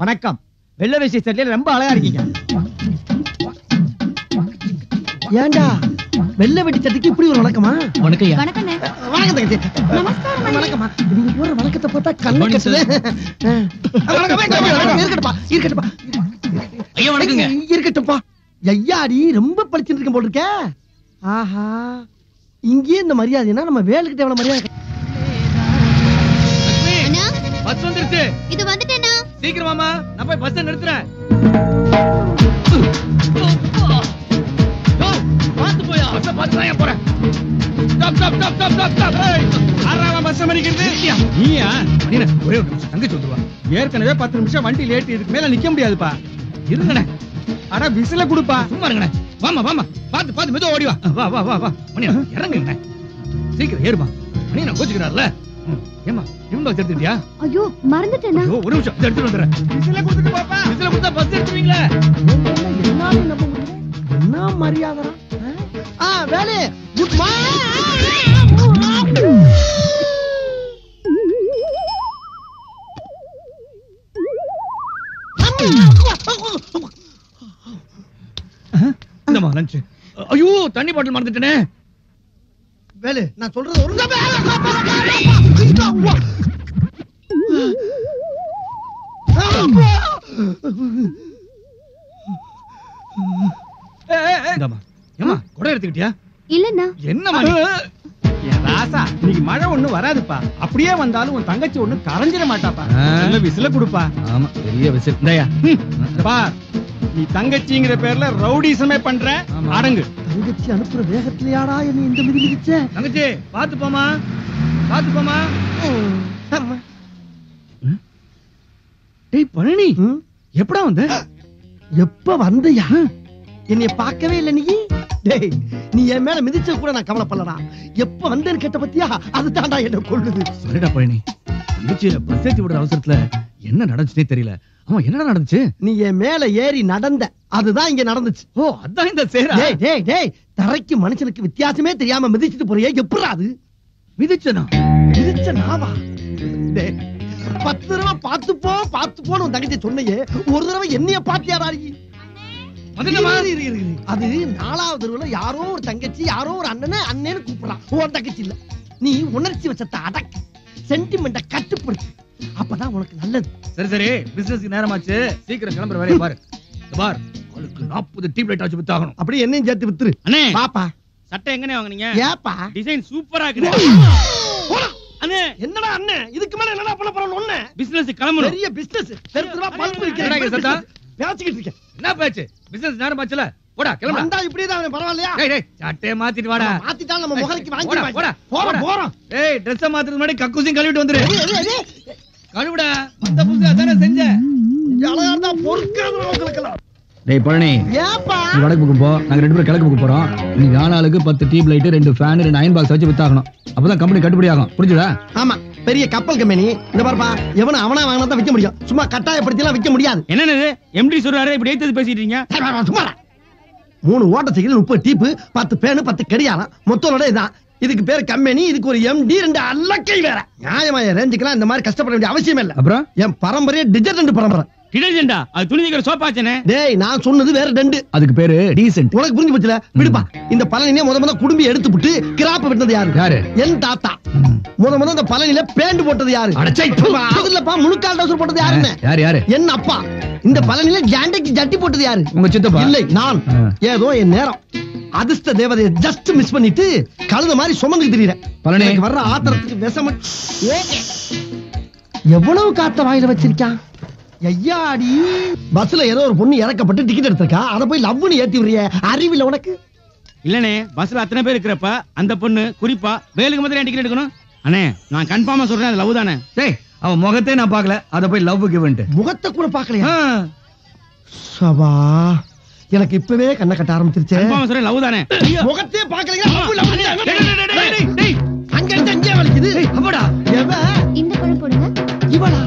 வணக்கம். வெள்ள வேஷ்டி சட்டையில ரொம்ப அழகா இருக்கீங்க. ஏண்டா வெள்ள வெட்டி சட்டைக்கு இப்படி ஒரு வணக்கமா? வணக்கம். வணக்கம் தங்கச்சி. வணக்கம்மா. நீங்க போற வணக்கத்தை பார்த்தா கண்ணு கட்டுது. இருக்கட்டும்பா. ஐயா வணக்கங்க. இருக்கட்டும்பா. ஐயாடி ரொம்ப படிச்சுட்டு இருக்க போல் இருக்க. ஆஹா, இங்கே இந்த மரியாதைனா நம்ம வேலுக்கிட்ட எவ்வளவு மரியாதை. பஸ் வந்துருச்சு. இது வந்துட்டேனா? சீக்கிரம் வாமா, நான் போய் பஸ் நிறுத்துறேன். பாத்து போயா, பஸ் பாத்து நான் போறேன். ஸ்டாப். ஆறாவ பஸ் மணிக்கிறது. நீயா? நீங்க ஒரே ஒரு நிமிஷம் தங்கச்சி வந்துருவா. ஏற்கனவே 10 நிமிஷம் வண்டி லேட், இதுக்கு மேல நிக்க முடியாதுப்பா. இருங்கண்ணே. அட விசில குடுப்பா. சும்மா இருங்கண்ணே. வாமா. பாத்து மெதுவா ஓடி வா. வா. மணி இறங்குங்க. சீக்கிரம் ஏறுமா. மணி நான் கோச்சுக்கிறார்ல. ஏமா இவன் பாக்ஸ் எடுத்துட்டியா? ஐயோ மறந்துட்டேனா? ஒரு நிமிஷம் எடுத்துட்டு வந்துறேன். விசில கொடுத்துட்டு பாப்பா. விசில கொடுத்தா பஸ் எடுத்துவீங்களா? என்னால நம்ப முடியல. என்ன மரியாதை? வேலு குட் இந்தமா லஞ்ச். ஐயோ தண்ணி பாட்டில் மறந்துட்டேனே. வேலு நான் சொல்றது ஒரு ஏமா குடை எடுத்துக்கிட்டியா? இல்லண்ணா. என்னமா என் ராசா, இன்னைக்கு மழை ஒண்ணு வராதுப்பா. அப்படியே வந்தாலும் உன் தங்கச்சி ஒண்ணு கரைஞ்சிட மாட்டாப்பா. நல்ல விசில குடுப்பா. ஆமா பெரிய விசில். இந்தயா பா, நீ தங்கச்சிங்கிற பேர்ல ரவுடிசமே பண்ற. அடங்கு. தங்கச்சி அனுப்புற வேகத்திலேயாடா என்ன இந்த மிதி மிதிச்ச? தங்கச்சி பாத்து போமா. டேய் பழனி, எப்படா வந்த? எப்ப வந்தயா? என்னைய பார்க்கவே இல்ல நீ. டேய் நீ என் மேல மிதிச்ச கூட நான் கவலைப்படலடா. எப்ப வந்தேன்னு கேட்ட பத்தியா? அது தாண்டா என்ன கொல்லுது. சரிடா பழனி, தங்கச்சியை பஸ் ஏத்தி விடுற அவசரத்துல என்ன நடந்துச்சுனே தெரியல. ஆமா என்னடா நடந்துச்சு? நீ என் மேல ஏறி நடந்த, அதுதான் இங்க நடந்துச்சு. ஓ அதான் இந்த சேரா. டேய் தரைக்கு மனுஷனுக்கு வித்தியாசமே தெரியாம மிதிச்சிட்டு போறியே, எப்படா அது? மிதிச்ச நாவா? டேய் 10 தடவை பாத்து போன்னு உன் தங்கச்சி சொன்னையே, ஒரு தடவை என்னைய பாத்தியாடா? அது 4வது தடவை யாரோ ஒரு தங்கச்சி யாரோ ஒரு அண்ணன்னு கூப்பிடலாம். உன் தங்கச்சி இல்ல. நீ உணர்ச்சி வச்சத்தை அடக்கு, சென்டிமெண்ட கட்டுப்படுத்து. அப்பதான் உனக்கு நல்லது. சரி பிசினஸ்க்கு நேரமாச்சு, சீக்கிரம் கிளம்புற வேலையை பாரு. பார் உங்களுக்கு 40 டியூப் லைட் ஆச்சு வித்தாகணும். அப்படியே என்னையும் சேர்த்து வித்துரு. அண்ணே பாப்பா சட்டை எங்கனே வாங்குனீங்க? ஏப்பா டிசைன் சூப்பரா இருக்கு. அண்ணே என்னடா அண்ணே, இதுக்கு மேல என்னடா பண்ண போறோம்? ஒண்ணே பிசினஸ் கிளம்பணும். பெரிய பிசினஸ். பெருசுவா பல்ப் என்னடா இங்க சத்தம்? பேசிக்கிட்டு இருக்கேன். என்ன பேச்சு? பிசினஸ் நேரமாச்சுல. போடா கிளம்பு. வந்தா இப்படியே தான் பரவாயில்லையா? டேய் சட்டையை மாத்திட்டு வாடா. மாத்திட்டா நம்ம முகரைக்கு வாங்கி போறோம். ஏய் Dress மாத்துறது முன்னாடி கக்கூசியும் கழுவிட்டு வந்துரு. கழுவுடா. அந்த புதுசா தானே செஞ்ச. அழகா பொறுக்காத உங்களுக்குலாம். டேய் பழனி, ஏப்பா நீ வடக்கு பக்கம் போ, நாங்க 2 பேரும் கிழக்கு பக்கம் போறோம். நீங்க ஆளாளுக்கு 10 tube light, 2 fan, 2 iron box வச்சு வித்தாகணும். அப்பதான் கம்பெனி கட்டுப்படி ஆகும். புரிஞ்சுதா? ஆமா, பெரிய கப்பல் கம்பெனி. இந்த பாருப்பா, எவன அவனா வாங்கினா தான் விக்க முடியும். சும்மா கட்டாயப்படுத்தி எல்லாம் விக்க முடியாது. என்னது எம்டி சொல்றாரு, இப்படி ஏத்து பேசிட்டு இருக்கீங்க? சும்மா 3 ஓட்ட சைக்கிள், 30 டீப்பு, 10 பேனு, 10 கடியாரம், மொத்தோட இதான். இதுக்கு பேரு கம்பெனி. இதுக்கு ஒரு எம்டி, 2 அல்லக்கை வேற. நியாயമായ ரேஞ்சுக்கெல்லாம் இந்த மாதிரி கஷ்டப்பட வேண்டிய அவசியம் இல்ல. அப்புறம் என் பரம்பரையே டிடர்ஜென்ட் பரம்பரை. டிடர்ஜென்டா? அது துணி தீக்கிற சோப்பாச்சனே. டேய் நான் சொன்னது வேற டெண்டு. அதுக்கு பேரு டீசென்ட். உனக்கு புரிஞ்சு போச்சுல? விடுப்பா. இந்த பழனியே முத குடும்பி எடுத்துப்புட்டு கிராப்ப விட்டது யாரு? என் தாத்தா. முத இந்த பழனியில பேண்ட் போட்டது யாரு? அதுலப்பா முழுக்கால் டவுசர் போட்டது யாருன்னு? யாரு? என் அப்பா. இந்த பழனியில ஜாண்டைக்கு ஜட்டி போட்டது யாரு? உங்க சித்தப்பா. இல்லை நான். ஏதோ என் நேரம் அதிர்ஷ்ட தேவதையை ஜஸ்ட் மிஸ் பண்ணிட்டு கழுத மாதிரி சுமந்து திரியறேன். பழனி வர்ற ஆத்திரத்துக்கு விஷம். எவ்வளவு காத்த வாயில வச்சிருக்கான் ஐயாடி. பஸ்ல ஏதோ ஒரு பொண்ணு இறக்கப்பட்டு டிக்கெட் எடுத்திருக்கா, அத போய் லவ்னு ஏத்தி விடுறிய. அறிவில்ல உனக்கு? இல்லனே, பஸ்ல அத்தனை பேர் இருக்கிறப்ப அந்த பொண்ணு குறிப்பா வேலுக்கு மட்டும் டிக்கெட் எடுக்கணும். அண்ணே நான் கன்ஃபார்மா சொல்றேன், அது லவ் தானே. டேய் அவ முகத்தை நான் பார்க்கல, அத போய் லவ் கிவன்ட். முகத்தை கூட பார்க்கலையா? சபா, எனக்கு இப்பவே கண்ணை கட்ட ஆரம்பிச்சிருச்சு. கன்ஃபார்மா சொல்றேன், லவ் தானே. முகத்தையே பார்க்கலையா? அங்க இருந்து அங்கே வலிக்குது. அப்படா எவ இந்த பழம் போடுங்க. இவளா?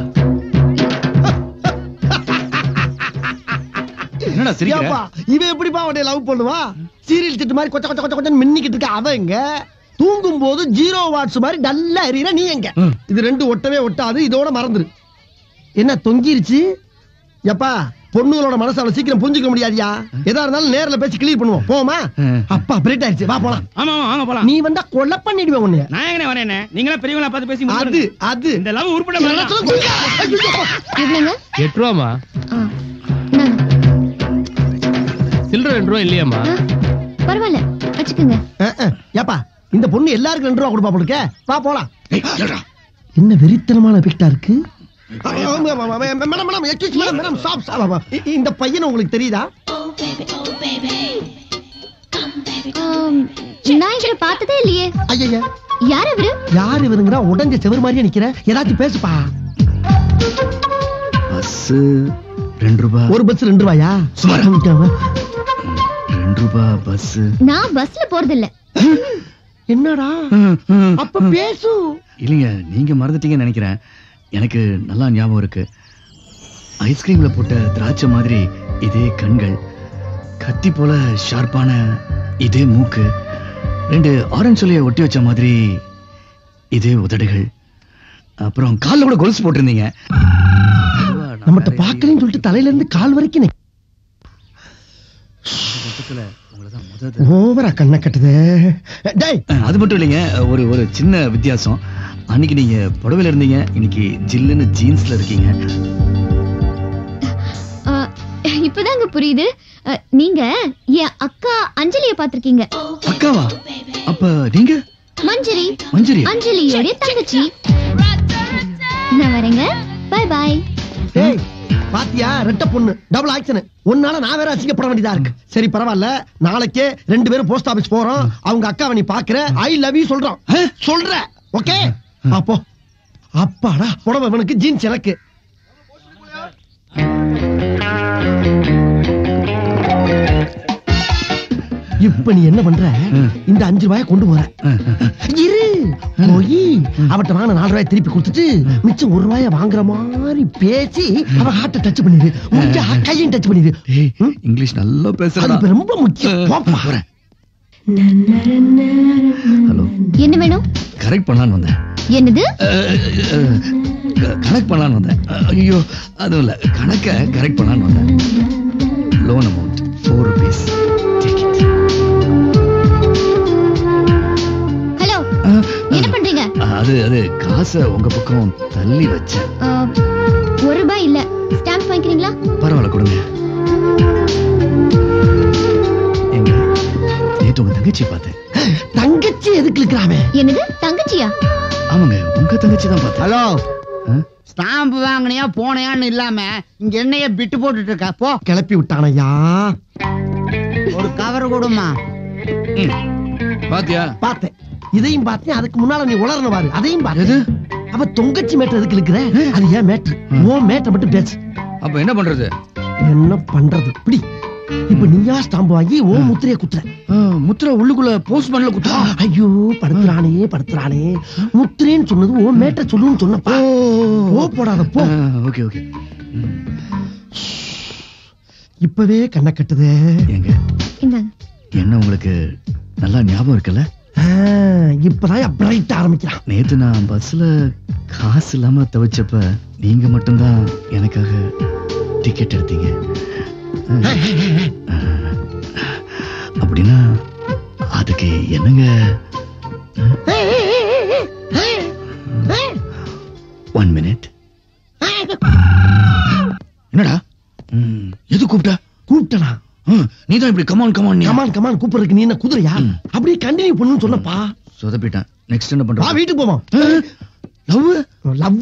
என்னடா சிரிக்கிற? இவ எப்படிப்பா அவனை லவ் பண்ணுவா? சீரியல் திட்டு மாதிரி கொச்ச கொச்ச கொச்ச கொச்சன்னு மின்னிக்கிட்டு இருக்க. அவ எங்க தூங்கும் போது 0 வாட்ஸ் மாதிரி டல்லா எரியற நீ எங்க? இது ரெண்டு ஒட்டவே ஒட்டாது, இதோட மறந்துரு. என்ன தொங்கிருச்சு? எப்பா பொண்ணுகளோட மனசு அவ்வளவு சீக்கிரம் புரிஞ்சுக்க முடியாதியா. எதா இருந்தாலும் நேர்ல பேசி கிளியர் பண்ணுவோம். போமா? அப்பா பிரேட் ஆயிடுச்சு, வா போலாம். ஆமா வாங்க போலாம். நீ வந்தா கொலை பண்ணிடுவேன் உன்னை. நான் எங்கனே வரேன்? நீங்களே பெரியவங்களா பார்த்து பேசி அது இந்த லவ் உருப்பட மாட்டேன். எவ்வளவுங்க? 8 ரூபாமா? இந்தாங்க. சில்லற 2 ரூபா இல்லையாமா? பரவாயில்ல வச்சுக்கோங்க. ஏப்பா இந்த பொண்ணு எல்லாருக்கும் 2 ரூபா கொடுப்பா போடுக்க. வா போலாம். என்ன வெறித்தனமான பிக்டா இருக்கு. Madam excuse madam stop. இந்த பையன் உங்களுக்கு தெரியுதா? நான் இவரை பார்த்ததே இல்லையே. ஐயா யார் இவரு? யார் இவருங்கடா? உடஞ்ச செவர் மாதிரியே நிக்கிற. ஏதாச்சும் பேசுப்பா. பஸ் 2 ரூபா. ஒரு பஸ் 2 ரூபாயா? சுமார் 2 ரூபா பஸ். நான் பஸ்ல போறது இல்ல. என்னடா அப்ப பேசு. இல்லைங்க, நீங்க மறந்துட்டீங்கன்னு நினைக்கிறேன். எனக்கு நல்லா ஞாபகம் இருக்கு. ஐஸ்கிரீம்ல போட்ட திராட்சை மாதிரி இதே கண்கள், கத்தி போல ஷார்ப்பான இதே மூக்கு, 2 ஆரஞ்சு சொல்லிய ஒட்டி வச்ச மாதிரி இதே உதடுகள், அப்புறம் கால்ல கூட கொலுசு போட்டிருந்தீங்க. நம்மகிட்ட பாக்கலன்னு சொல்லிட்டு தலையில இருந்து கால் வரைக்கும் ஓவரா கண்ணை கட்டுது. அது மட்டும் இல்லைங்க, ஒரு சின்ன வித்தியாசம். அன்னைக்கு நீங்க புடவையில இருந்தீங்க, இன்னைக்கு ஜில்லுன்னு ஜீன்ஸ்ல இருக்கீங்க. இப்பதாங்க புரியுது. நீங்க என் அக்கா அஞ்சலிய பாத்திருக்கீங்க. அக்காவா? அப்ப நீங்க மஞ்சரி. அஞ்சலியோட தங்கச்சி. நான் வரேங்க. Bye bye. ஏய் பாத்தியா, ரெட்ட பொண்ணு டபுள் ஆக்ஷன். ஒன்னால நான் வேற அசிங்கப்பட வேண்டியதா இருக்கு. சரி பரவாயில்ல, நாளைக்கே 2 பேரும் போஸ்ட் ஆபீஸ் போறோம். அவங்க அக்காவை நீ பாக்குற, ஐ லவ் யூ சொல்றோம். சொல்ற ஓகே? அப்போ அப்பாடா, புடவை இவனுக்கு, ஜீன்ஸ் எனக்கு. இப்ப நீ என்ன பண்ற? இந்த 5 ரூபாயை கொண்டு போற. இரு போய் அவட்ட வாங்க 4 ரூபாயை திருப்பி கொடுத்துட்டு மிச்சம் 1 ரூபாயை வாங்குற மாதிரி பேசி அவ ஹார்ட்ட டச் பண்ணிரு. முடிஞ்ச கையும் டச் பண்ணிரு. இங்கிலீஷ் நல்லா பேசுறா. அது ரொம்ப முக்கியம். போறேன். ஹலோ, என்ன வேணும்? கரெக்ட் பண்ணலான்னு வந்தேன். என்னது? கனெக்ட் பண்ணலான்னு வந்தேன். ஐயோ அதுவும் இல்ல, கணக்க கரெக்ட் பண்ணலான்னு வந்தேன். Loan amount 4 rupees. ஹலோ, என்ன பண்றீங்க? அது காசை உங்க பக்கம் தள்ளி வச்சேன். 1 ரூபாய் இல்ல, ஸ்டாம்ப் வாங்கிக்கிறீங்களா? பரவாயில்ல கொடுங்க. எங்க நேத்து உங்க தங்கச்சி பார்த்தேன். தங்கச்சி எதுக்கு இருக்கிறாமே? என்னது தங்கச்சியா? ஆமாங்க, உங்க தங்கச்சி தான் பார்த்தேன். ஹலோ, ஸ்டாம்ப் வாங்கினியா போனையான்னு இல்லாம இங்க என்னைய பிட்டு போட்டுட்டு இருக்கா. போ. கிளப்பி விட்டானையா. ஒரு கவர் கொடுமா. பாத்தியா? பார்த்தேன், இதையும் பார்த்தேன். அதுக்கு முன்னால நீ உளறன பாரு, அதையும் பாரு. அவ தொங்கச்சி மேட்டர் எதுக்கு இருக்கிற? அது ஏன் மேட்டர்? ஓ மேட்டர் மட்டும் பேசு. அப்ப என்ன பண்றது? என்ன பண்றது? இப்படி இப்ப நீயா ஸ்டாம்பு வாங்கி ஓ முத்திரைய குத்துற. முத்திரை உள்ளுக்குள்ள போஸ்ட் பண்ணல குத்துறா. ஐயோ படுத்துறானே. முத்திரேன்னு சொன்னது ஓ மேட்டர் சொல்லுன்னு சொன்னப்பா. ஓ போடாத போ. Okay okay. இப்பவே கண்ணை கட்டுதே. எங்க இந்தாங்க. என்ன உங்களுக்கு நல்லா ஞாபகம் இருக்குல்ல? இப்பதான் பிரைட் ஆரம்பிக்கிறான். நேத்து நான் பஸ்ல காசு இல்லாம தவிச்சப்ப நீங்க மட்டும்தான் எனக்காக டிக்கெட் எடுத்தீங்க. அப்படின்னா அதுக்கு என்னங்க? 1 minute. என்னடா எது கூப்பிட்டா? நீதான் இப்படி கமான் கூப்பிடுறதுக்கு நீ என்ன குதிரையா? அப்படியே கண்டினியூ பண்ணு சொன்னப்பா. சொதப்பிட்டேன். நெக்ஸ்ட் என்ன பண்ற? வீட்டுக்கு போவோம். லவ்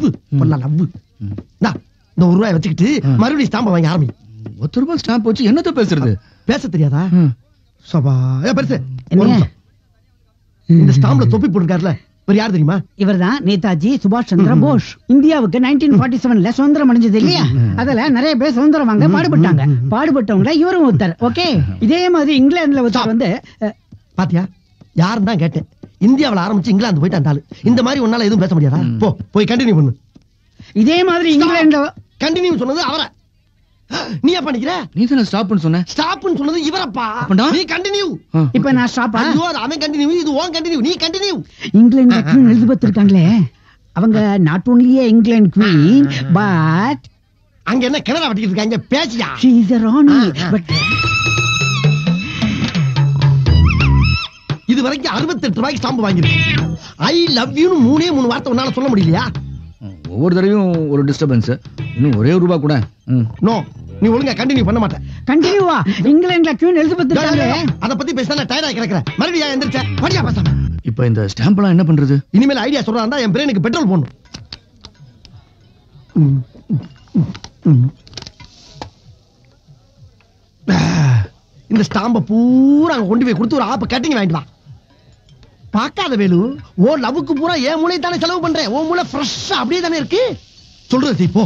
இந்த 1 ரூபாய் வச்சுக்கிட்டு மறுபடியும் ஸ்டாம்பை வாங்கி ஆரம்பி. 10 ரூபாய் ஸ்டாம்ப் வச்சு என்னத்த பேசுறது? பேச தெரியாதா? சபா பெருசு. இந்த ஸ்டாம்ப்ல தொப்பி போட்டுருக்காருல, வேற யார் தெரியுமா? இவர்தான் நேதாஜி சுபாஷ் சந்திர போஸ். இந்தியாவுக்கு 1947ல சுதந்திரம் அடைஞ்சது இல்லையா? அதுல நிறைய பேர் சுதந்திரம் வாங்க பாடுபட்டாங்க. பாடுபட்டவங்கள இவரும் ஒருத்தர். ஓகே, இதே மாதிரி இங்கிலாந்துல ஒருத்தர் வந்து பாத்தியா? யாருன்னு தான் கேட்டேன். இந்தியாவுல ஆரம்பிச்சு இங்கிலாந்து போயிட்டு அந்த ஆளு. இந்த மாதிரி ஒன்னால எதுவும் பேச முடியாதா? போய் கண்டினியூ பண்ணு. இதே மாதிரி இங்கிலாந்துல கண்டினியூ சொன்னது அவரை. நீ என்ன பண்ணிக்கிற? நீ தானே ஸ்டாப்னு சொன்ன. ஸ்டாப்னு சொன்னது இவரப்பா. அப்படா? நீ கண்டினியூ. இப்ப நான் ஸ்டாப்பா? ஐயோ அது அவன் கண்டினியூ, இது ஓன் கண்டினியூ. நீ கண்டினியூ. இங்கிலாந்து குவீன் எலிசபெத் இருக்காங்களே, அவங்க not only England queen but அங்க என்ன கிணறா வட்டிக்கிட்டு இருக்காங்க? பேசியா? she is a Rani. But இது வரைக்கும் 68 ரூபாய்க்கு ஸ்டாம்பு வாங்கிருக்கேன். ஐ லவ் யூ 3 வார்த்தை உன்னால சொல்ல முடியலையா? ஒவ்வொரு தடவையும் ஒரு டிஸ்டர்பன்ஸ். இன்னும் ஒரே ரூபா கூட. நோ, நீ ஒழுங்கா கண்டினியூ பண்ண மாட்டேன். கண்டினியூவா? இங்கிலாந்துல குவீன் எலிசபெத் இருக்காங்களே, அத பத்தி பேசினா நான் டயர்டா கிடக்குறேன். மறுபடியும் எந்திரிச்ச படியா பேசாம. இப்போ இந்த ஸ்டாம்ப்லாம் என்ன பண்றது? இனிமேல் ஐடியா சொல்றான்டா, என் பிரெயினுக்கு பெட்ரோல் போடணும். இந்த ஸ்டாம்ப பூரா அங்க கொண்டு போய் கொடுத்து ஒரு ஆப்பு கட்டிங் வாங்கிட்டு வா. பாக்காத வேலு, ஓ லவ்வுக்கு பூரா என் மூளை தானே செலவு பண்றேன். ஓ மூளை ஃப்ரெஷ்ஷா அப்படியே தானே இருக்கு. சொல்றது போ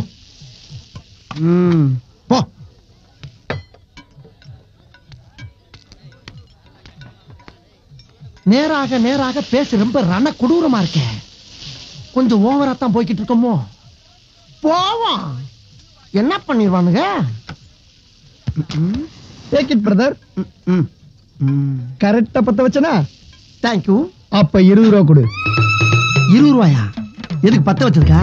போ. நேராக நேராக பேச ரொம்ப ரண கொடூரமா இருக்க. கொஞ்சம் ஓவரா தான் போய்கிட்டு இருக்கோமோ. போவோம். என்ன பண்ணிடுவானுங்க? Take it brother. கரெக்டா பத்த வச்சனா? தேங்க்யூ. அப்ப 20 ரூபா கொடு. 20 ரூபாயா? எதுக்கு பத்த வச்சிருக்கா?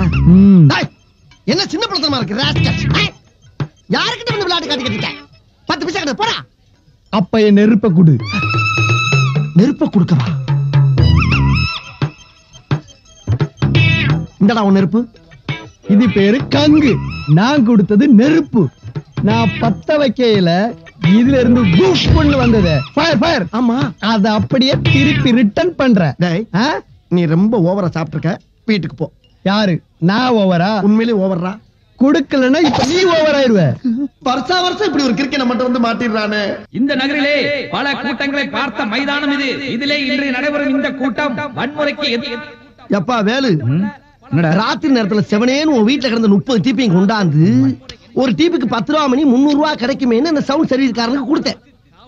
என்ன சின்ன பழத்தனமா இருக்கு ராஸ்கல். யாருக்கிட்ட வந்து விளையாட்டு காட்டிக்கிட்டு இருக்க? 10 பைசா கிட்ட போடா. அப்ப என் நெருப்ப கொடு. நெருப்ப கொடுக்கவா? இந்தடா உன் நெருப்பு. இது பேரு கங்கு. நான் கொடுத்தது நெருப்பு. நான் பத்த வைக்கையில இதுல இருந்து பூஃப் பண்ணு வந்தது. Fire fire. ஆமா, அத அப்படியே திருப்பி ரிட்டர்ன் பண்றேன். டேய், நீ ரொம்ப ஓவரா சாப்பிட்டுருக்க. வீட்டுக்கு போ. யாரு? நான் ஓவரா? உண்மையிலேயே ஓவரா? கொடுக்கலன்னா இப்ப நீ ஓவர் ஆயிருவ. வருஷம் இப்படி ஒரு கிரிக்கெட் மட்டும் வந்து மாட்டிடுறானே. இந்த நகரிலே பல கூட்டங்களை பார்த்த மைதானம் இது. இதிலே இன்று நடைபெறும் இந்த கூட்டம் வன்முறைக்கு எப்பா வேலு, ராத்திரி நேரத்துல செவனேன்னு உன் வீட்டுல கிடந்த 30 டீப்பையும் கொண்டாந்து ஒரு டீப்புக்கு 10 ரூபா மணி 300 ரூபா கிடைக்குமேன்னு அந்த சவுண்ட் சர்வீஸ்காரனுக்கு கொடுத்தேன்.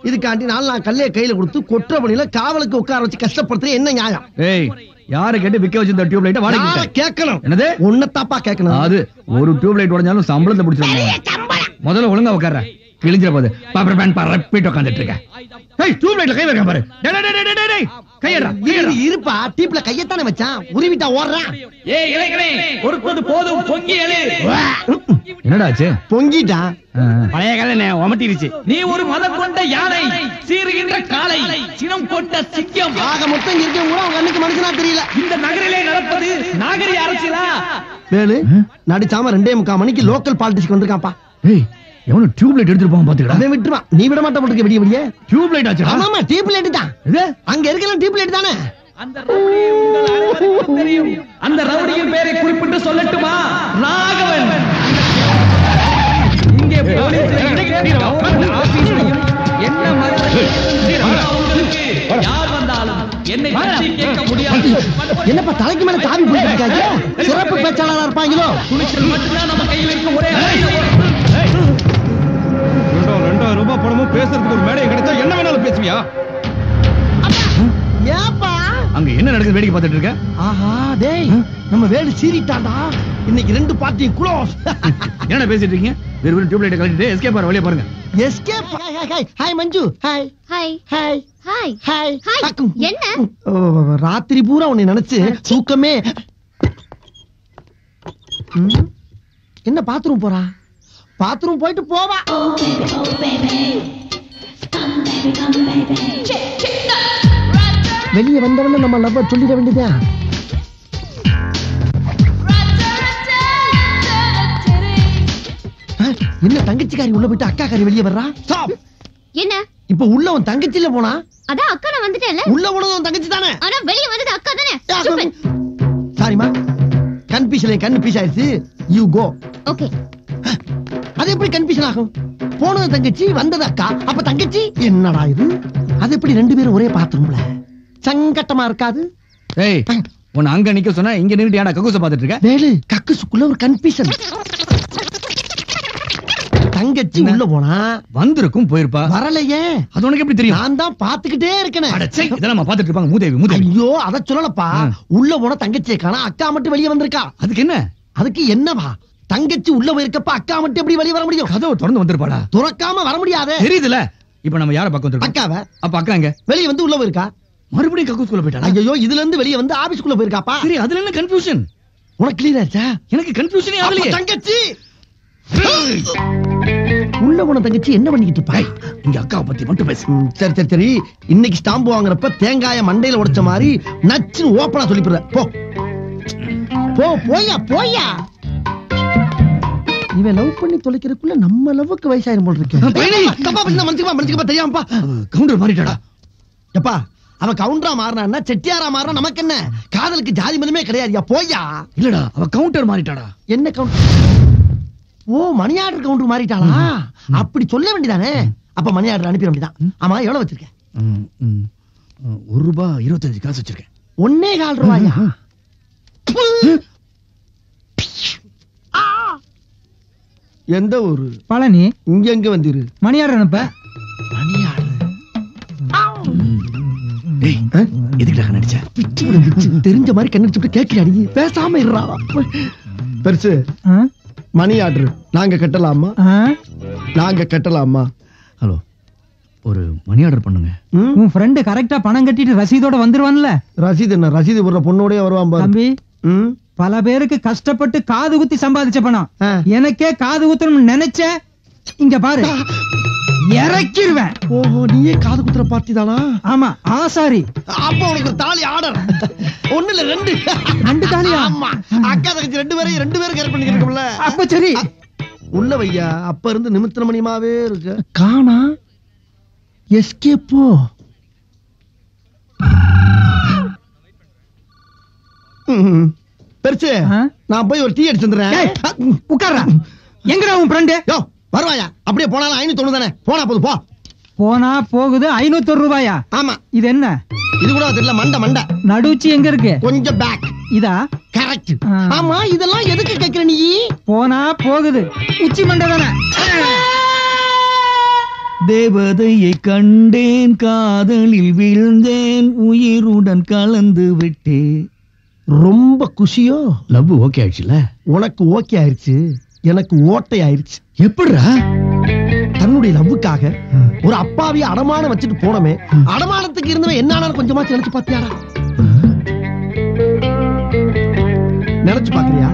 இதுக்காண்டி நான் கல்லைய கையில கொடுத்து கொற்ற பணியில காவலுக்கு உட்கார வச்சு கஷ்டப்படுத்துற என்ன நியாயம்? ஏய், யாரை கேட்டு விக்க வச்சிருந்த டியூப் லைட்ட வாடகை கேட்கணும். என்னது? உன்னத்தாப்பா கேட்கணும். அது ஒரு டியூப் லைட் உடைஞ்சாலும் சம்பளத்தை பிடிச்சிருவாங்க. முதல்ல ஒழுங்கா உட்கார்ற. கிழிஞ்சிர போது பாப்பர் பேன் பரப்பிட்டு உட்கார்ந்துட்டு இருக்க. ஏய், டியூப் லைட்ல கை வைக்க பாரு. டேய் கையடா. இருப்பா, டீப்ல கையத்தானே வச்சான். உருவிட்டா ஓடுறான். ஏய் இளைஞனே, பொறுப்பது போதும், பொங்கி எழு. என்னடா ஆச்சு? பொங்கிட்டான். பழைய கதை ஒமட்டிருச்சு. நீ ஒரு மதம் கொண்ட யானை, சீறுகின்ற காளை, சினம் கொண்ட சிங்கம். ஆக மொத்தம் இருக்க கூட உங்க கண்ணுக்கு மனுஷனா தெரியல. இந்த நகரிலே நடப்பது நாகரிக அரசியலா? வேலு, நடிச்சாம 2:45 மணிக்கு லோக்கல் பாலிடிக்ஸ் வந்திருக்காப்பா. ஏய், எவனோ டியூப் லைட் எடுத்துட்டு போவான் பாத்துக்கடா. அவன் விட்டுருவான். நீ விட மாட்ட போட்டுக்க. விடிய விடிய டியூப் லைட் ஆச்சு. ஆமாமா, டியூப் லைட் தான். அங்க இருக்கலாம் டியூப் லைட் தானே. அந்த ரவுடி உங்கள் அனைவருக்கும் தெரியும். அந்த ரவுடியின் பேரை குறிப்பிட்டு சொல்லட்டுமா? ராகவன். இங்கே போலீஸ் என்ன யார் வந்தாலும் என்னை பற்றி கேட்க முடியாது. என்னப்பா தலைக்கு மேல சாவி போட்டுருக்காங்க? சிறப்பு பேச்சாளரா இருப்பாங்களோ? துணிச்சல் மட்டும்தான் நம்ம கையில் இருக்க ஒரே 2000 ரூபாய் பணமும் பேசுறதுக்கு ஒரு மேடை கிடைச்சா என்ன வேணாலும் பேசுவியா? ஏப்பா அங்க என்ன நடக்குது வேடிக்கை பார்த்துட்டு இருக்க? ஆஹா டேய், நம்ம வேலு சீறிட்டான்டா. இன்னைக்கு 2 பார்ட்டியும் க்ளோஸ். என்ன பேசிட்டு இருக்கீங்க? வெறும் டியூப் லைட் கழட்டிட்டு எஸ்கேப் ஆற வழியா பாருங்க. Escape. Hi Manju. Hi hi hi hi hi. Hi. என்ன? ராத்திரி பூரா உன்னை நினைச்சு தூக்கமே. என்ன பாத்ரூம் போறா? பாத்ரூம் போயிட்டு போவா. வெளியே வந்தவன நம்ம லவ்வ சொல்லிட வேண்டியதா? என்ன தங்கச்சிக்காரி உள்ள போயிட்டு அக்காக்காரி வெளியே வர்றா? ஸ்டாப். என்ன? இப்ப உள்ள உன் தங்கச்சில போனா? அதான் அக்கா நான் வந்துட்டேன்ல. உள்ள போனது உன் தங்கச்சி தானே? ஆனா வெளிய வந்தது அக்கா தானே. சாரிமா, கன்ஃபியூஷன் கன்ஃபியூஸ் ஆயிடுச்சு. You go. ஓகே. அது எப்படி கன்ஃபியூஷன் ஆகும்? போனது தங்கச்சி, வந்தது அக்கா. அப்ப தங்கச்சி என்னடா இது? அது எப்படி 2 பேரும் ஒரே பாத்ரூம்ல? சங்கட்டமா இருக்காது? ஏய், உன்னை அங்க நிக்க சொன்னா இங்க நின்னுட்டு ஏன்டா கக்கூச பாத்துட்டு இருக்க? வேலு, கக்குசுக்குள்ள ஒரு கன்ஃபியூஷன். தங்கச்சி உள்ள போனா வந்திருக்கும், போயிருப்பா. வரலையே. அது உனக்கு எப்படி தெரியும்? நான் தான் பாத்துக்கிட்டே இருக்கேன். அடச்சே, இதெல்லாம் நம்ம பாத்துட்டு இருப்பாங்க. மூதேவி. ஐயோ, அத சொல்லலப்பா. உள்ள போன தங்கச்சியை காணா, அக்கா மட்டும் வெளியே வந்திருக்கா. அதுக்கு என்ன? அதுக்கு என்னவா? தங்கச்சி உள்ள போயிருக்கப்ப அக்கா மட்டும் எப்படி வெளிய வர முடியும்? கதவை திறந்து வந்திருப்பாடா. துறக்காம வர முடியாதே. தெரியுதுல. இப்ப நம்ம யார பக்கம் வந்திருக்கோம்? அக்காவை. அப்ப அக்கா எங்க? வெளிய வந்து உள்ள போயிருக்கா. மறுபடியும் கக்கூஸ்குள்ள போயிட்டாளா? ஐயோ, இதுல இருந்து வெளிய வந்து ஆபீஸ்க்குள்ள போயிருக்காப்பா. சரி, அதுல என்ன கன்ஃபியூஷன்? உனக்கு கிளியர் ஆச்சா? எனக்கு கன்ஃபியூஷனே ஆகலையே. தங்கச்சி உள்ள போன தங்கச்சி என்ன பண்ணிக்கிட்டு இருப்பா? இங்க அக்காவை பத்தி மட்டும் பேசு. சரி சரி சரி, இன்னைக்கு ஸ்டாம்பு வாங்குறப்ப தேங்காய மண்டையில உடைச்ச மாதிரி நச்சுன்னு ஓப்பனா சொல்லிடுற. போ போ, போயா போயா. இவன் லவ் பண்ணி தொலைக்கிறதுக்குள்ள நம்ம லவ்வுக்கு வயசாயிரும் போல இருக்கு. தப்பா பண்ணா மன்னிச்சுக்கப்பா தெரியாமப்பா. கவுண்டர் மாறிட்டாடா. எப்பா அவ கவுண்டரா மாறினா செட்டியாரா மாறினா நமக்கு என்ன? காதலுக்கு ஜாதி மதமே கிடையாதுயா. போயா. இல்லடா, அவ கவுண்டர் மாறிட்டாடா. என்ன கவுண்டர்? ஓ, மணி ஆர்டர் கவுண்டர் மாறிட்டாளா? அப்படி சொல்ல வேண்டியதானே. அப்ப மணி ஆர்டர் அனுப்பிட வேண்டியதான். ஆமா, எவ்வளவு வச்சிருக்க? ₹1.25 வச்சிருக்கேன். 1.25 ரூபாயா? எந்த ஊரு? பழனி. இங்க எங்க வந்திரு? மணியார் அனுப்ப. மணி ஆர்டர் எதுக்குடா நடிச்ச? தெரிஞ்ச மாதிரி கண்ணடிச்சு கேட்கிறாடி. பேசாம இருறா. பெருசு மணி ஆர்டர் நாங்க கட்டலாமா? நாங்க கட்டலாமா? ஹலோ, ஒரு மணி ஆர்டர் பண்ணுங்க. உன் ஃப்ரெண்ட் கரெக்டா பணம் கட்டிட்டு ரசீதோட வந்துருவான்ல. ரசீது என்ன? ரசீது போடுற பொண்ணோடய வருவான் பாரு. தம்பி, பல பேருக்கு கஷ்டப்பட்டு காது குத்தி சம்பாதிச்ச பணம். எனக்கே காது குத்தணும்னு நினைச்ச, இங்க பாரு இறக்கிருவேன். ஓஹோ, நீயே காது குத்துற பார்ட்டி தானா? ஆமா, ஆசாரி. அப்ப உனக்கு தாலி ஆர்டர். ஒண்ணு இல்ல, 2 தாலியா? ஆமா, அக்கா தங்கச்சி 2 பேரும் கேர் பண்ணிக்கிறோம்ல. அப்ப சரி, உள்ள வையா. அப்ப இருந்து நிமித்திர மணியமாவே இருக்கு. காணா எஸ்கேப்போ. பெருசு, நான் போய் ஒரு டீ அடிச்சு வந்துடுறேன். உட்கார்றா. எங்கடா உன் ஃப்ரெண்ட்? யோ, வருவாயா? அப்படியே போனாலும் 590 தானே. போனா போது போ. போனா போகுது 501 ரூபாயா? ஆமா. இது என்ன? இது கூட தெரியல. மண்டை நடுச்சி எங்க இருக்கு? கொஞ்சம் பேக். இதா? கரெக்ட். ஆமா, இதெல்லாம் எதுக்கு கேக்குற நீ? போனா போகுது உச்சி மண்டை தானே. தேவதையை கண்டேன், காதலில் விழுந்தேன், உயிருடன் கலந்து விட்டேன். ரொம்ப குஷியோ? லவ் ஓகே ஆயிடுச்சுல? உனக்கு ஓகே ஆயிடுச்சு, எனக்கு ஓட்டை ஆயிடுச்சு. எப்படிடா? தன்னுடைய லவ்வுக்காக ஒரு அப்பாவிய அடமானம் வச்சுட்டு போனமே, அடமானத்துக்கு இருந்தவன் என்ன கொஞ்சமாச்சு நினைச்சு பாத்தியாடா? நினைச்சு பாக்குறியா?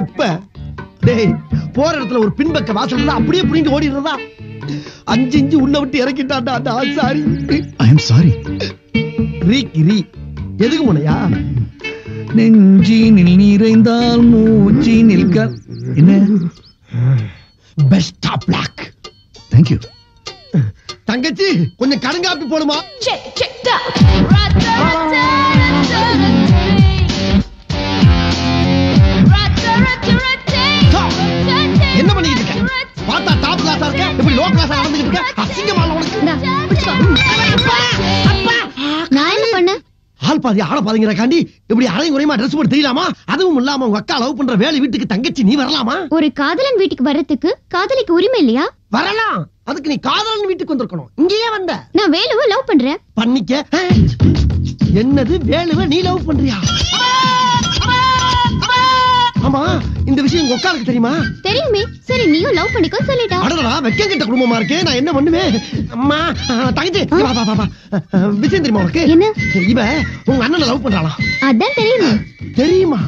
எப்ப? டேய், போற இடத்துல ஒரு பின்பக்க வாசல் அப்படியே புடிங்க ஓடிடுறதா? 5 இன்ச்சு உள்ள விட்டு இறக்கிட்டான்டா அந்த ஆசாரி. ஐ அம் சாரி. ரீ எதுக்கு முனையா? நெஞ்சினில் நிறைந்தால் மூச்சி நிற்க. என்ன? Best of luck. Thank you. தங்கச்சி, கொஞ்சம் கடுங்காப்பி போடுமா? என்ன பண்ணிட்டு இருக்க? பார்த்தா டாப் கிளாஸா இருக்க, இப்படி லோ கிளாஸா நடந்துகிட்டு இருக்க. அசிங்கமான உனக்கு. நான் என்ன பண்ண? ஆள் பாதி ஆள பாதிங்கிற காண்டி இப்படி அரையும் குறையுமா ட்ரெஸ் போட்டு தெரியலாமா? அதுவும் இல்லாம உங்க அக்கா லவ் பண்ற வேலை வீட்டுக்கு தங்கச்சி நீ வரலாமா? ஒரு காதலன் வீட்டுக்கு வர்றதுக்கு காதலிக்கு உரிமை இல்லையா? வரலாம். அதுக்கு நீ காதலன் வீட்டுக்கு வந்திருக்கணும். இங்கேயே வந்த. நான் வேலுவை லவ் பண்றேன். பண்ணிக்க. என்னது வேலுவை நீ லவ் பண்றியா? ஆமா, இந்த விஷயம் உங்க அக்காளுக்கு தெரியுமா? தெரியுமே. சரி, நீயும் லவ் பண்ணிக்கோ சொல்லிட்டா. அடடா, வெக்கம் கெட்ட குடும்பமா இருக்கே. நான் என்ன பண்ணுவேன்? அம்மா, தங்கச்சி வா. விஷயம் தெரியுமா உனக்கு? என்ன? இவ உங்க அண்ணனை லவ் பண்றாளா? அதான் தெரியுமே. தெரியுமா?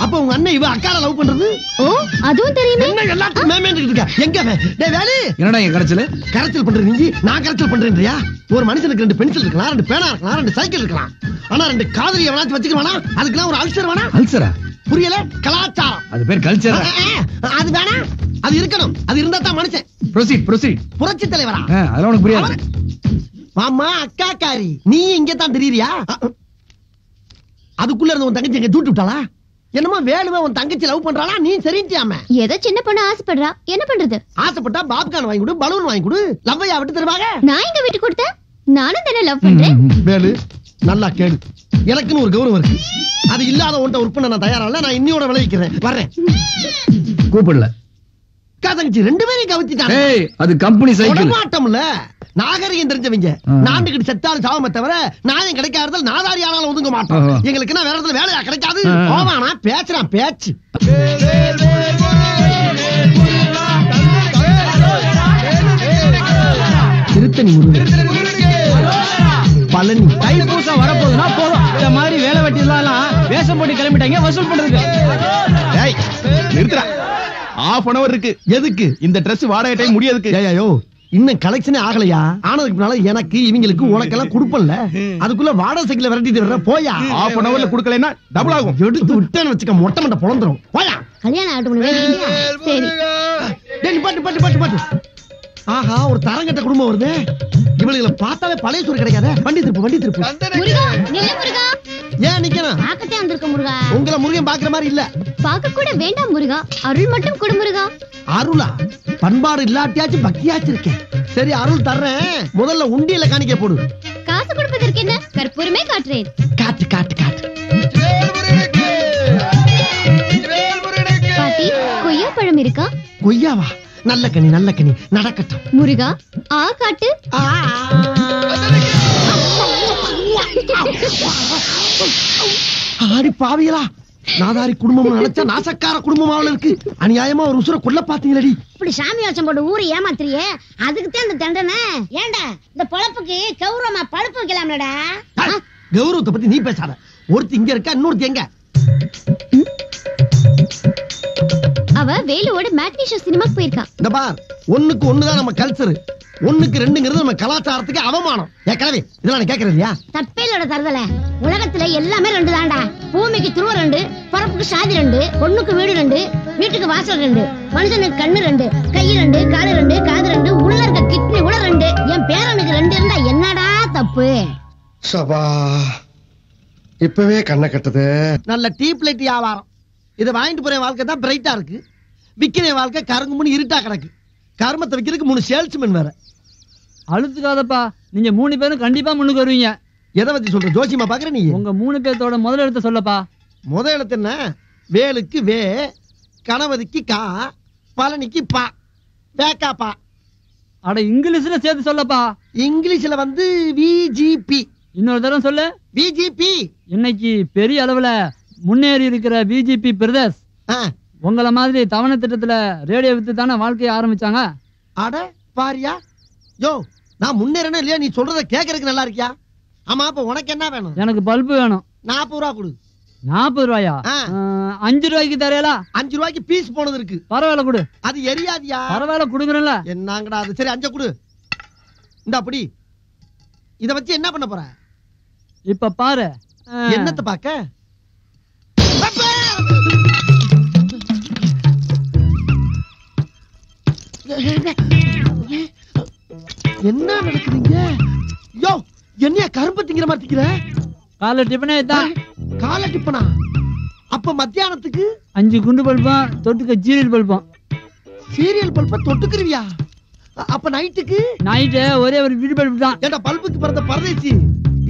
அப்ப உங்க அண்ணன் இவ அக்கால லவ் பண்றது? ஓ, அதுவும் தெரியுமே. என்ன எல்லாத்துக்கும் மேமேன்னு இருக்க? எங்க அவன்? டேய் வேலு, என்னடா என் கரைச்சல் பண்ற நீ? நான் கரைச்சல் பண்றேன்றியா? ஒரு மனுஷனுக்கு 2 பென்சில் இருக்கலாம், 2 பேனா இருக்கலாம், 2 சைக்கிள் இருக்கலாம். ஆனா 2 காதலி எவனாச்சும் வச்சுக்கலாமா? அதுக்கெல்லாம் ஒரு அல்சர் வேணா? அல்சரா? புரியல? கலாச்சாரம். அது பேர் கல்ச்சர். அது வேணா? அது இருக்கணும். அது இருந்தா தான் மனுஷன். ப்ரோசீட். புரட்சி தலைவரா? அதெல்லாம் உனக்கு புரியாது. மாமா, அக்காக்காரி, நீ இங்க தான் தெரியுறியா? அதுக்குள்ள இருந்த உன் தங்கச்சி எங்க தூட்டு விட்டாளா? என்னமா வேலுவை உன் தங்கச்சி லவ் பண்றாளா? நீ சரின்ட்டியாம? ஏதோ சின்ன பொண்ணு ஆசைப்படுறா, என்ன பண்றது? ஆசைப்பட்டா பாப்கார்ன் வாங்கி கொடு, பலூன் வாங்கி கொடு. லவ்வையா விட்டு தருவாங்க? நான் எங்க விட்டு கொடுத்தேன்? நானும் தானே லவ் பண்றேன். வேலு, நல்லா கேளு. எனக்குன்னு ஒரு கௌரவம் இருக்கு. அது இல்லாத ஒன்றை உற்பத்தி நான் தயாரா இல்ல. நான் இன்னியோட விளைவிக்கிறேன். வர்றேன். கூப்பிடல. அக்கா தங்கச்சி 2 பேரையும் கவித்திட்டாங்க. அது கம்பெனி சைக்கிள். மாட்டோம்ல. நாகரிகம் தெரிஞ்சவங்க. நாண்டுகிட்டு செத்தாலும் சாவமே தவிர நாயம் கிடைக்காததால் நாதாரி ஆனாலும் ஒதுங்க மாட்டோம். எங்களுக்கு என்ன வேற இடத்துல வேலையா கிடைக்காது. பேசுறான் பேச்சு. திருத்தணி முருகன், பழனி. தைப்பூசம் வரப்போகுதுன்னா போதும், இந்த மாதிரி வேலை வெட்டி எல்லாம் வேஷம் போட்டு கிளம்பிட்டாங்க வசூல் பண்றதுக்கு. ஏய் நிறுத்துடா. half an hour இருக்கு. எதுக்கு இந்த Dress வாடகை டைம் முடியதுக்கு. ஏய்யோ இன்னும் கலெக்ஷனே ஆகலையா? ஆனதுக்கு முன்னால எனக்கு இவங்களுக்கு உனக்கெல்லாம் கொடுப்பல்ல, அதுக்குள்ள வாடகை சைக்கிள் விரட்டிட்டு வர்ற போயா. half an hourல குடுக்கலைன்னா டபுள் ஆகும். எடுத்து விட்டேன்னு வச்சுக்க மொட்டை மண்டை பொழந்துரும் போயா. கல்யாணம் ஆகட்டும் சரி. டேய் பாட்டு. ஆஹா ஒரு தரங்கட்ட குடும்பம் வருது. இவளுகளை பார்த்தாலே பழைய சோறு கிடைக்காத. வண்டி திருப்பு முருகா நில்லு முருகா. ஏன் நிக்கணும்? பாக்கத்தே வந்திருக்க முருகா. உங்களை முருகன் பாக்குற மாதிரி இல்ல. பாக்க கூட வேண்டாம் முருகா, அருள் மட்டும் கொடு முருகா. அருளா? பண்பாடு இல்லாட்டியாச்சும் பக்தியாச்சும் இருக்கேன். சரி அருள் தர்றேன், முதல்ல உண்டியல காணிக்க போடு. காசு கொடுப்பதற்கு என்ன, கற்பூரமே காட்டுறேன். காட்டு பாட்டி கொய்யா பழம் இருக்கா? கொய்யாவா? நல்ல கனி நடக்கட்டும். முருகா ஆ காட்டு. ஆடி பாவியலா, நாதாரி குடும்பம் நினைச்சா நாசக்கார குடும்பமாவில இருக்கு. அநியாயமா ஒரு உசுர கொல்ல பாத்தீங்களடி. இப்படி சாமி வேஷம் போட்டு ஊரை ஏமாத்திரியே, அதுக்குத்தான் இந்த தண்டனை. ஏண்டா இந்த பொழப்புக்கு கௌரவமா பழுப்பு வைக்கலாம்லடா. கௌரவத்தை பத்தி நீ பேசாத. ஒருத்தி இங்க இருக்கா, இன்னொருத்தி எங்க? அவ வேலுவோட மேட்னி ஷோ சினிமாக்கு போயிருக்கா. இந்த பார், ஒண்ணுக்கு ஒண்ணுதான் நம்ம கல்ச்சர், ஒண்ணுக்கு ரெண்டுங்கிறது நம்ம கலாச்சாரத்துக்கு அவமானம். கிழவி இதெல்லாம் கேக்குறது இல்லையா? தப்பேலோட தருதல உலகத்துல எல்லாமே ரெண்டு தான்டா. பூமிக்கு துருவ ரெண்டு, பரப்புக்கு சாதி ரெண்டு, பொண்ணுக்கு வீடு ரெண்டு, வீட்டுக்கு வாசல் ரெண்டு, மனுஷனுக்கு கண்ணு ரெண்டு, கை ரெண்டு, காலு ரெண்டு, காது ரெண்டு, உள்ள இருக்க கிட்னி கூட ரெண்டு. என் பேரனுக்கு ரெண்டு இருந்தா என்னடா தப்பு? சபா இப்பவே கண்ணை கட்டுது. நல்ல டீப் லைட் வியாபாரம். இதை வாங்கிட்டு போற வாழ்க்கை தான் பிரைட்டா இருக்கு, விக்கிற வாழ்க்கை கருங்குமுன்னு இருட்டா கிடக்கு. கருமத்தை விக்கிறதுக்கு 3 சேல்ஸ்மேன் வேற. அழுத்துக்காதப்பா, நீங்க 3 பேரும் கண்டிப்பா முன்னுக்கு வருவீங்க. எதை பத்தி சொல்ற? ஜோசியமா பாக்குற நீ? உங்க 3 பேர்த்தோட முதல் எழுத்த சொல்லப்பா. முதல் எழுத்து என்ன? வேலுக்கு வே, கணவதிக்கு கா, பழனிக்கு பா, வேக்காப்பா. அட இங்கிலீஷ்ல சேர்த்து சொல்லப்பா. இங்கிலீஷ்ல வந்து விஜிபி. இன்னொரு தடவை சொல்லு. விஜிபி. இன்னைக்கு பெரிய அளவுல முன்னேறி இருக்கிற பிஜேபி பிரதேஷ் உங்களை மாதிரி தவணை திட்டத்துல ரேடியோ வித்து தானே வாழ்க்கையை ஆரம்பிச்சாங்க. அட பாரியா, யோ நான் முன்னேறணும் இல்லையா? நீ சொல்றத கேட்கறதுக்கு நல்லா இருக்கியா? ஆமா, அப்ப உனக்கு என்ன வேணும்? எனக்கு பல்பு வேணும். 40 ரூபா கொடு. 40 ரூபாயா? 5 ரூபாய்க்கு தரையலா? 5 ரூபாய்க்கு பீஸ் போனது இருக்கு. பரவாயில்ல கொடு. அது எரியாதியா? பரவாயில்ல கொடுக்குறேன்ல. என்னங்கடா அது? சரி 5 கொடு. இந்த அப்படி இத வச்சு என்ன பண்ண போற? இப்ப பாரு. என்னத்தை பாக்க? என்ன நடக்குதுங்க? யோ என்னைய கரும்பு திங்கிற மாதிரி திங்கிற? காலை டிஃபனே தான். காலை டிஃபனா? அப்ப மத்தியானத்துக்கு 5 குண்டு பல்பம், தொட்டுக்க சீரியல் பல்பம். சீரியல் பல்ப தொட்டுக்குருவியா? அப்ப நைட்டுக்கு? நைட்டு ஒரே ஒரு வீடு பல்பு தான். ஏண்டா பல்புக்கு பிறந்த பரதேசி,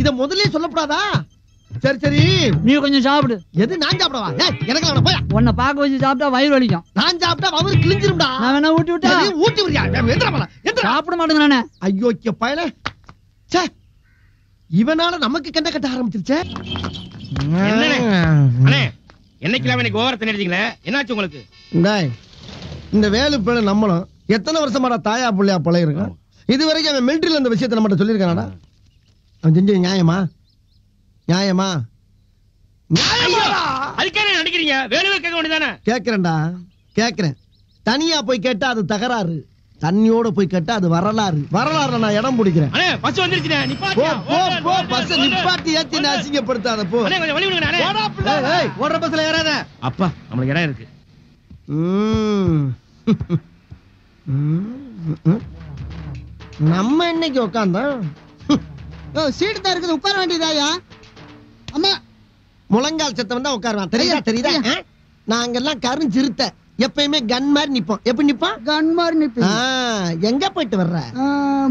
இத முதல்லயே சொல்லப்படாதா? சரி சரி நீ கொஞ்சம் சாப்பிடு. எது? நான் சாப்பிடவா? எனக்கு அவன போய் உன்னை பாக்க வச்சு சாப்பிட்டா வயிறு வலிக்கும். நான் சாப்பிட்டா வயிறு கிழிஞ்சிரும்டா. நான் வேணா ஊட்டி விட்டா? ஊட்டி விடுறியா? சாப்பிட மாட்டேங்க நானே. ஐயோ பயல, ச்சே இவனால நமக்கு கண்ட கட்ட ஆரம்பிச்சிருச்சே. அண்ணே என்னைக்கெல்லாம் எனக்கு ஓவரத்தை நிறுத்திங்களே, என்னாச்சு உங்களுக்கு? இந்த வேலு பேரு நம்மளும் எத்தனை வருஷமாடா தாயா புள்ளையா பழகிருக்கான். இதுவரைக்கும் அவன் மிலிட்டரியில இந்த விஷயத்தை நம்மகிட்ட சொல்லியிருக்கானடா. அவன் செஞ்சது நியாயமா? நியாயமா? அதுக்கே நினைக்கிறீங்க? வேலுவே கேட்க வேண்டியதானே? கேட்கிறேன்டா, கேட்கிறேன். தனியா போய் கேட்டா அது தகராறு, தண்ணியோட போய் கேட்டா அது வரலாறு. வரலாறுல நான் இடம் பிடிக்கிறேன். அண்ணே பஸ் வந்துருச்சுனே, போ போ போ. பஸ் நிப்பாட்டி ஏத்தி அசிங்கப்படுத்தாத போ. அண்ணே கொஞ்சம் வழி விடுங்க அண்ணே. ஏய் ஓடுற பஸ்ல ஏறாத. அப்பா நமக்கு இடம் இருக்கு. நம்ம இன்னைக்கு உட்கார்ந்தோம். சீட்டு தான் இருக்குது, உட்கார வேண்டியதாயா? அம்மா முழங்கால் சத்தம் தான் உட்காருவான். தெரியுதா? தெரியுதா? நாங்கெல்லாம் கருஞ்சிருத்த எப்பயுமே கன் மாதிரி நிப்போம். எப்படி நிப்போம்? கன் மாதிரி நிப்போம். எங்க போயிட்டு வர்ற?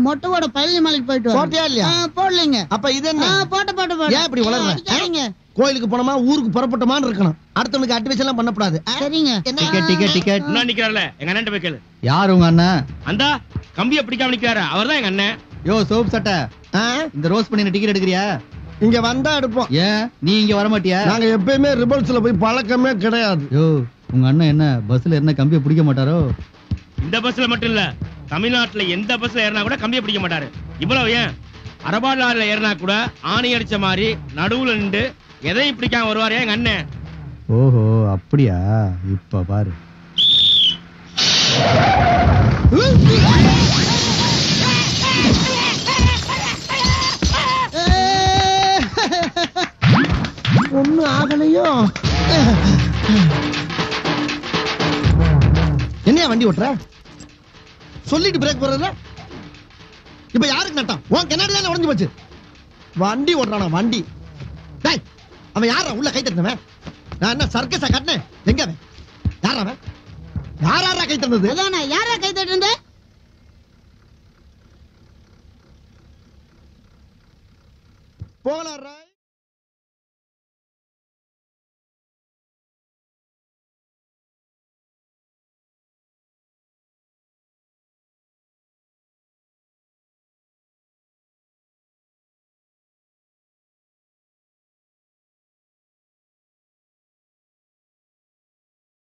மொட்டைவோட பழனி மலைக்கு போயிட்டு போட்டியா இல்லையா? போடலீங்க. அப்ப இது என்ன? போட்ட ஏன் இப்படி வளர்ற? கோயிலுக்கு போனோமா ஊருக்கு புறப்பட்டோமான்னு இருக்கணும். அடுத்தவனுக்கு அட்வைஸ் எல்லாம் பண்ணக்கூடாது. சரிங்க. டிக்கெட் நான் நிக்கிறார்ல எங்க அண்ணன் போய் கேளு. யார் உங்க அண்ணன்? அந்த கம்பியை பிடிக்காம நிக்கிறாரு, அவர்தான் எங்க அண்ணன். யோ சோப் சட்டை, இந்த ரோஸ் பண்ணி டிக்கெட் எடுக்கிறியா? இங்க வந்தா எடுப்போம். ஏன் நீ இங்க வர மாட்டியா? நாங்க எப்பயுமே ரிபல்ஸ்ல போய் பழக்கமே கிடையாது. யோ உங்க அண்ணன் என்ன பஸ்ல என்ன கம்பியை பிடிக்க மாட்டாரோ? இந்த பஸ்ல மட்டும் இல்ல, தமிழ்நாட்டுல எந்த பஸ்ல ஏறினா கூட கம்பியை பிடிக்க மாட்டாரு. இவ்வளவு ஏன் அரபாடு லாரில ஏறினா கூட ஆணி அடிச்ச மாதிரி நடுவுல நின்று எதையும் பிடிக்காம வருவாரே எங்க அண்ணன். ஓஹோ அப்படியா? இப்ப பாரு. ஒண்ணு ஆகலையோ. என்னையா வண்டி ஓட்டுற? சொல்லிட்டு பிரேக் போடுறதுல இப்ப யாருக்கு நட்டம்? உன் கண்ணாடி தானே உடைஞ்சு போச்சு. வண்டி ஓட்டுறானா வண்டி? டேய் அவன் யாரா உள்ள கை தட்டினவன்? நான் என்ன சர்க்கஸா கட்டினேன்? எங்க அவன்? யாரா அவன்? யாரா கை தந்தது? அதானே யாரா கை தட்டுறது? போகலாம்.